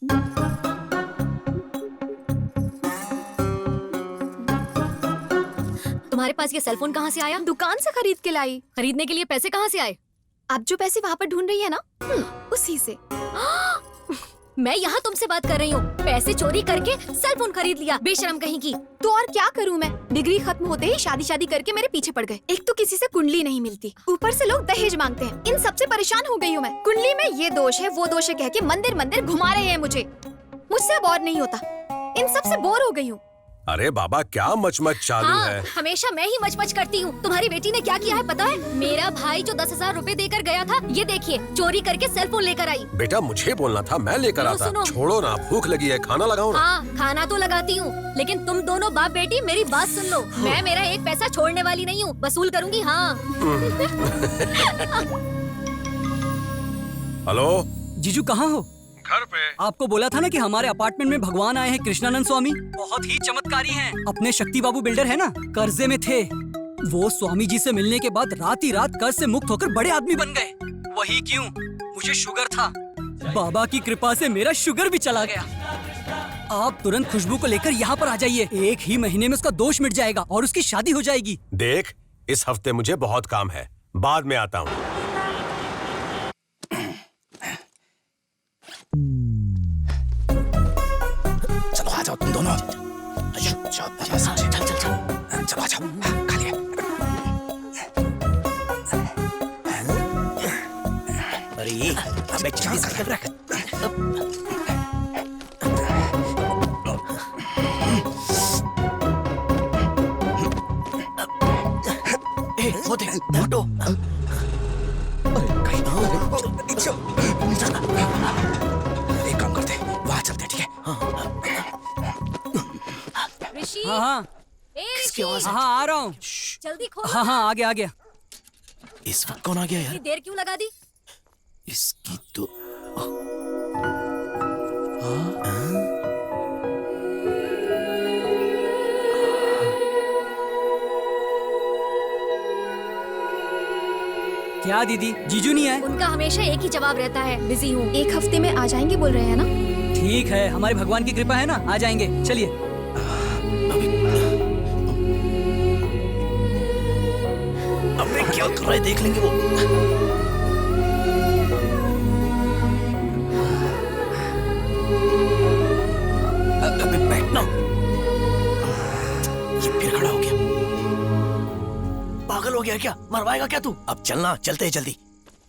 तुम्हारे पास ये सेलफोन कहाँ से आया? दुकान से खरीद के लाई। खरीदने के लिए पैसे कहाँ से आए? आप जो पैसे वहाँ पर ढूंढ रही है ना, उसी से। मैं यहाँ तुमसे बात कर रही हूँ। पैसे चोरी करके सेलफोन खरीद लिया, बेशरम कहीं की। तो और क्या करूँ मैं? डिग्री खत्म होते ही शादी करके मेरे पीछे पड़ गए। एक तो किसी से कुंडली नहीं मिलती, ऊपर से लोग दहेज मांगते हैं। इन सबसे परेशान हो गई हूँ मैं। कुंडली में ये दोष है वो दोष है कह के मंदिर मंदिर घुमा रहे हैं मुझे। मुझसे अब और नहीं होता। इन सबसे बोर हो गई हूँ। अरे बाबा क्या मचमच चालू है? हमेशा मैं ही मचमच करती हूँ। तुम्हारी बेटी ने क्या किया है पता है? मेरा भाई जो 10,000 रुपए देकर गया था, ये देखिए चोरी करके सेलफोन लेकर आई। बेटा मुझे बोलना था, मैं लेकर आता। छोड़ो ना, भूख लगी है, खाना लगाओ ना। हाँ खाना तो लगाती हूँ, लेकिन तुम दोनों बाप बेटी मेरी बात सुन लो। मैं मेरा एक पैसा छोड़ने वाली नहीं हूँ, वसूल करूँगी। हाँ। हेलो जीजू कहाँ हो? घर पे। आपको बोला था ना कि हमारे अपार्टमेंट में भगवान आए हैं, कृष्णानंद स्वामी। बहुत ही चमत्कारी हैं। अपने शक्ति बाबू बिल्डर है ना, कर्जे में थे। वो स्वामी जी से मिलने के बाद रात ही रात कर्ज से मुक्त होकर बड़े आदमी बन गए। वही क्यों, मुझे शुगर था, बाबा की कृपा से मेरा शुगर भी चला गया। आप तुरंत खुशबू को लेकर यहाँ पर आ जाइए। 1 ही महीने में उसका दोष मिट जाएगा और उसकी शादी हो जाएगी। देख, इस हफ्ते मुझे बहुत काम है, बाद में आता हूँ। चलो आ जाओ तुम दोनों। चलो आ जाओ, खा लिया। अरे अबे जल्दी से रख। वो देख फोटो। एक काम करते, वहाँ चलते, ठीक है? ऋषि। हाँ ऋषि। हाँ आ रहा हूँ। जल्दी खोलो। हाँ आ गया। इस वक्त कौन आ गया यार? देर क्यों लगा दी? इसकी तो क्या दीदी, जीजू नहीं आए? उनका हमेशा एक ही जवाब रहता है, बिजी हूँ। 1 हफ्ते में आ जाएंगे बोल रहे हैं ना? ठीक है, हमारे भगवान की कृपा है ना, आ जाएंगे। चलिए। अबे क्या कर रहा है, देख लेंगे वो। अबे बैठना। ये फिर खड़ा हो गया। पागल हो गया क्या? मरवाएगा क्या तू? अब चलना, चलते हैं जल्दी।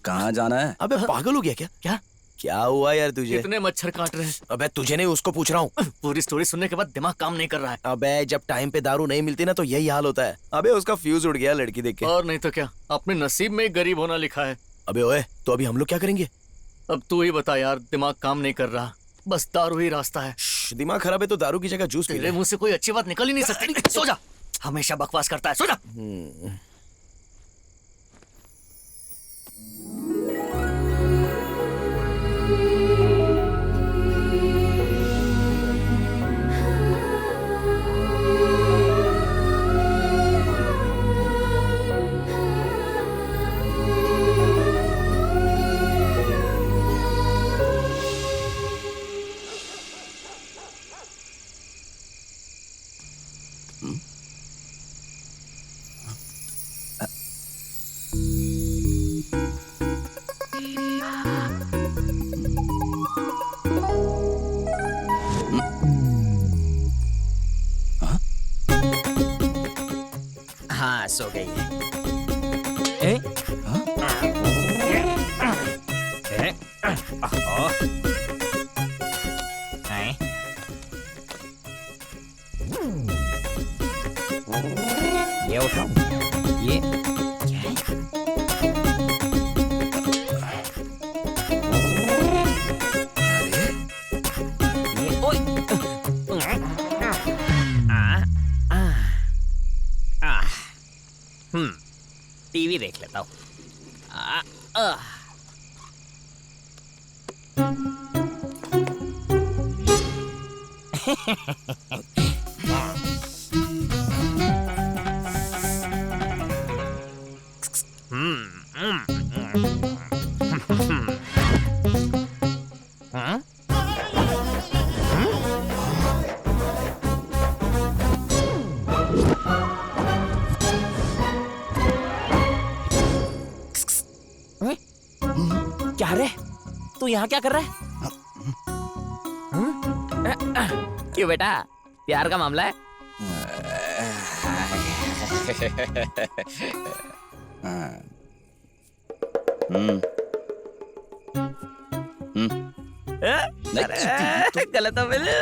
कहाँ जाना है? अबे पागल हो गया क्या? क्या हुआ यार तुझे? कितने मच्छर काट रहे हैं? अबे तुझे नहीं, उसको पूछ रहा हूँ। पूरी स्टोरी सुनने के बाद दिमाग काम नहीं कर रहा है। अबे जब टाइम पे दारू नहीं मिलती ना तो यही हाल होता है। अबे उसका फ्यूज उड़ गया लड़की देख के। और नहीं तो क्या, अपने नसीब में गरीब होना लिखा है। अबे ओए, तो अभी हम लोग क्या करेंगे? अब तू ही बता यार, दिमाग काम नहीं कर रहा, बस दारू ही रास्ता है। दिमाग खराब है तो दारू की जगह जूस पी ले। तेरे मुंह से कोई अच्छी बात निकल ही नहीं सकती। सो जा, हमेशा बकवास करता है, सो जा। हाँ सो गई है। ये उठाओ, ये क्या है? ये ओए टीवी देख लेता हूँ। क्या रे, तू यहाँ क्या कर रहा है? क्यों बेटा, प्यार का मामला है? अरे, गलत हो मेरे।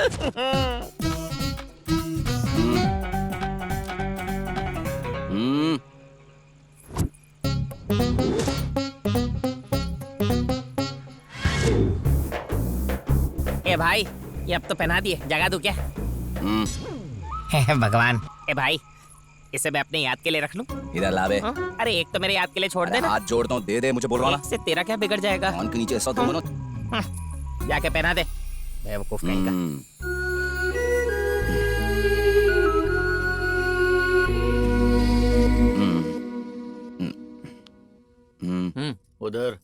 ए भाई, ये अब तो पहना दिए, जगा दूं क्या? भगवान। ए भाई, इसे मैं अपने याद के लिए रख लूं? इधर ला बे। अरे एक तो मेरे याद के लिए छोड़ देना। हाथ जोड़ता हूँ, दे दे मुझे, बोल रहा एक से तेरा क्या बिगड़ जाएगा? कान के नीचे ऐसा दूंगा ना। जाके पहना दे, बेवकूफ कहीं का। उधर।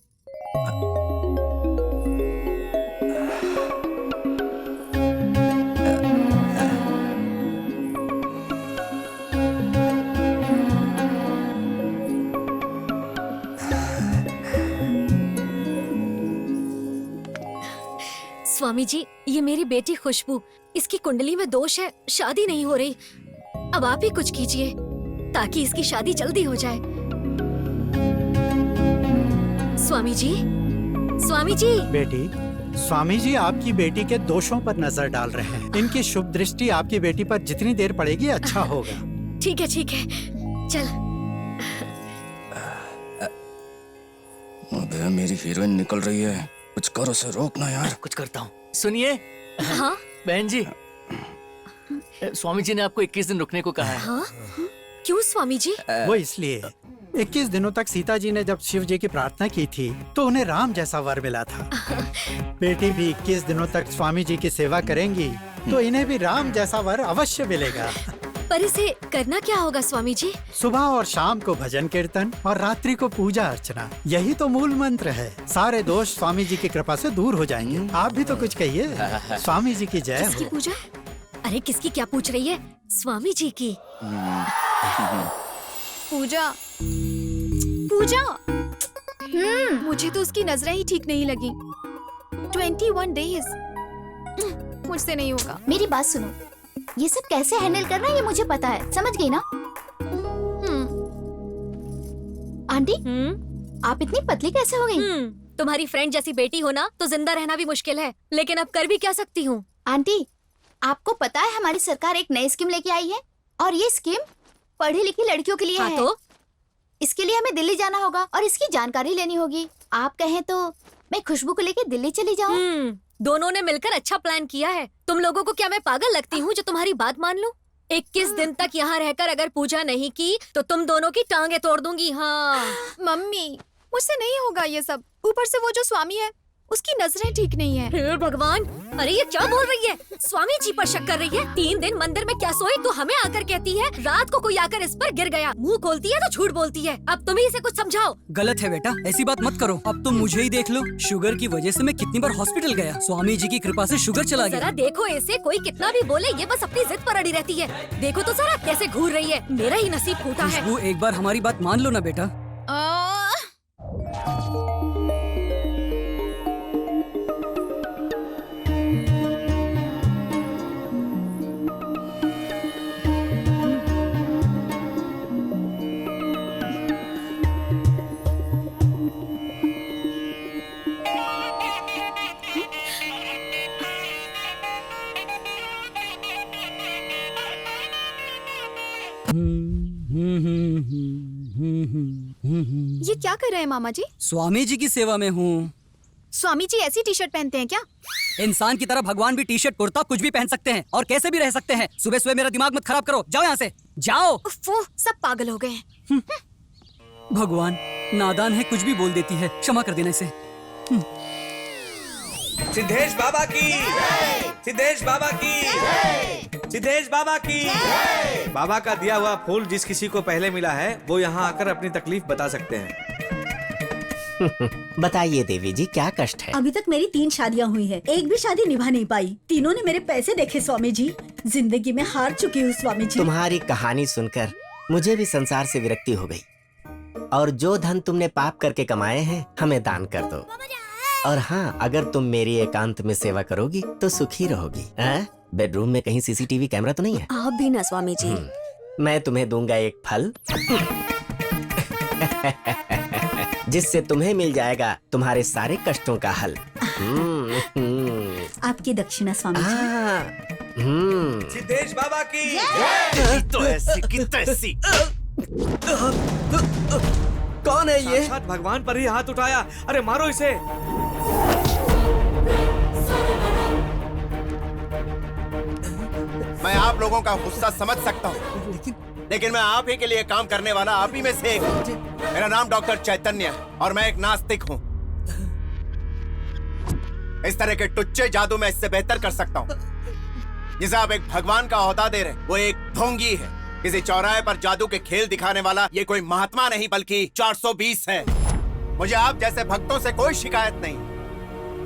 स्वामी जी, ये मेरी बेटी खुशबू, इसकी कुंडली में दोष है, शादी नहीं हो रही। अब आप ही कुछ कीजिए ताकि इसकी शादी जल्दी हो जाए। स्वामी जी, स्वामी जी। बेटी, स्वामी जी आपकी बेटी के दोषों पर नजर डाल रहे हैं। इनकी शुभ दृष्टि आपकी बेटी पर जितनी देर पड़ेगी अच्छा होगा। ठीक है, ठीक है, चल। अबे मेरी हीरोइन निकल रही है, कुछ करो, उसे रोकना यार। कुछ करता हूँ। सुनिए। हाँ बहन जी, स्वामी जी ने आपको 21 दिन रुकने को कहा है। हाँ, क्यों स्वामी जी? वो इसलिए 21 दिनों तक सीता जी ने जब शिव जी की प्रार्थना की थी तो उन्हें राम जैसा वर मिला था। बेटी भी 21 दिनों तक स्वामी जी की सेवा करेंगी तो इन्हें भी राम जैसा वर अवश्य मिलेगा। पर इसे करना क्या होगा स्वामी जी? सुबह और शाम को भजन कीर्तन और रात्रि को पूजा अर्चना, यही तो मूल मंत्र है। सारे दोष स्वामी जी की कृपा से दूर हो जाएंगे। आप भी तो कुछ कहिए। स्वामी जी की जय किसकी हो। पूजा? अरे किसकी क्या पूछ रही है? स्वामी जी की। पूजा पूजा। मुझे तो उसकी नजरें ही ठीक नहीं लगी। 21 डेज मुझसे नहीं होगा। मेरी बात सुनो, ये सब कैसे हैंडल करना है ये मुझे पता है, समझ गई ना? आंटी, आप इतनी पतली कैसे हो गई? तुम्हारी फ्रेंड जैसी बेटी हो ना तो जिंदा रहना भी मुश्किल है, लेकिन अब कर भी क्या सकती हूँ। आंटी, आपको पता है हमारी सरकार एक नई स्कीम लेके आई है और ये स्कीम पढ़ी लिखी लड़कियों के लिए हाँ है। तो? इसके लिए हमें दिल्ली जाना होगा और इसकी जानकारी लेनी होगी। आप कहें तो मैं खुशबू को लेके दिल्ली चली जाऊँ? दोनों ने मिलकर अच्छा प्लान किया है। तुम लोगों को क्या मैं पागल लगती हूँ जो तुम्हारी बात मान लूं? 21 दिन तक यहाँ रहकर अगर पूजा नहीं की तो तुम दोनों की टांगे तोड़ दूंगी। हाँ मम्मी, मुझसे नहीं होगा ये सब। ऊपर से वो जो स्वामी है उसकी नजरें ठीक नहीं है। हे भगवान, अरे ये क्या बोल रही है? स्वामी जी पर शक कर रही है। 3 दिन मंदिर में क्या सोई तो हमें आकर कहती है रात को कोई आकर इस पर गिर गया। मुंह खोलती है तो झूठ बोलती है। अब तुम ही इसे कुछ समझाओ। गलत है बेटा, ऐसी बात मत करो। अब तुम मुझे ही देख लो, शुगर की वजह से मैं कितनी बार हॉस्पिटल गया। स्वामी जी की कृपा से शुगर चला जरा गया। देखो इसे, कोई कितना भी बोले ये बस अपनी जिद पर अड़ी रहती है। देखो तो जरा कैसे घूर रही है। मेरा ही नसीब फूटा है। खुशबू, एक बार हमारी बात मान लो ना बेटा। ये क्या कर रहे हैं मामा जी? स्वामी जी की सेवा में हूँ। स्वामी जी ऐसी टी शर्ट पहनते हैं क्या? इंसान की तरह भगवान भी टी शर्ट कुर्ता कुछ भी पहन सकते हैं और कैसे भी रह सकते हैं। सुबह सुबह मेरा दिमाग मत खराब करो, जाओ यहाँ से, जाओ। वो सब पागल हो गए हैं। भगवान नादान है, कुछ भी बोल देती है, क्षमा कर देना इसे। सिद्धेश बाबा की, सिद्धेश बाबा की, सिद्धेश बाबा की। बाबा का दिया हुआ फूल जिस किसी को पहले मिला है वो यहाँ आकर अपनी तकलीफ बता सकते हैं। बताइए देवी जी, क्या कष्ट है? अभी तक मेरी 3 शादियाँ हुई है, एक भी शादी निभा नहीं पाई। तीनों ने मेरे पैसे देखे स्वामी जी। जिंदगी में हार चुकी हूँ स्वामी जी। तुम्हारी कहानी सुनकर मुझे भी संसार से विरक्ति हो गई। और जो धन तुमने पाप करके कमाए हैं हमें दान कर दो। और हाँ, अगर तुम मेरी एकांत में सेवा करोगी तो सुखी रहोगी। बेडरूम में कहीं सीसीटीवी कैमरा तो नहीं है? आप भी ना स्वामी जी। मैं तुम्हें दूंगा एक फल जिससे तुम्हें मिल जाएगा तुम्हारे सारे कष्टों का हल। आपकी दक्षिणा स्वामी जी। सिद्धेश बाबा की तो ऐसी की तैसी। कौन है ये? साक्षात भगवान पर ही हाथ उठाया। अरे मारो इसे। मैं आप लोगों का गुस्सा समझ सकता हूँ, लेकिन मैं आप ही के लिए काम करने वाला आप ही में से एक हूँ। मेरा नाम डॉक्टर चैतन्य और मैं एक नास्तिक हूँ। इस तरह के टुच्चे जादू में इससे बेहतर कर सकता हूँ। जिसे आप एक भगवान का ओहदा दे रहे, वो एक ढोंगी है। किसी चौराहे पर जादू के खेल दिखाने वाला ये कोई महात्मा नहीं बल्कि 420 है। मुझे आप जैसे भक्तों से कोई शिकायत नहीं,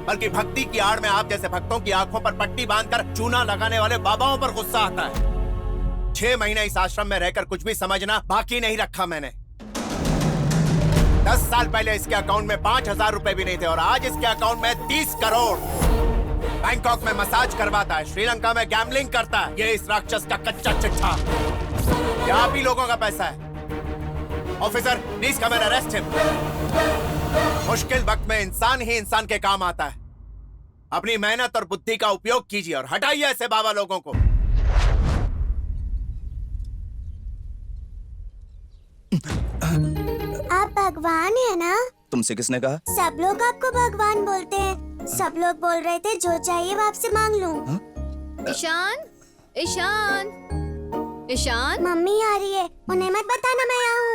बल्कि भक्ति की आड़ में आप जैसे भक्तों की आंखों पर पट्टी बांधकर चूना लगाने वाले बाबाओं पर गुस्सा आता है। 6 महीने इस आश्रम में रहकर कुछ भी समझना बाकी नहीं रखा मैंने। 10 साल पहले इसके अकाउंट में 5,000 रुपए भी नहीं थे और आज इसके अकाउंट में 30 करोड़। बैंकॉक में मसाज करवाता है, श्रीलंका में गैम्बलिंग करता है। ये इस राक्षस का कच्चा चिट्ठा। ये आप ही लोगों का पैसा है। Officer, please come and arrest him. मुश्किल वक्त में इंसान ही इंसान के काम आता है। अपनी मेहनत और बुद्धि का उपयोग कीजिए और हटाइए ऐसे बाबा लोगों को। आप भगवान है ना? तुमसे किसने कहा? सब लोग आपको भगवान बोलते हैं। सब लोग बोल रहे थे जो चाहिए वो आपसे मांग लूं। ईशान, ईशान, ईशान। मम्मी आ रही है, उन्हें मत बताना मैं यहाँ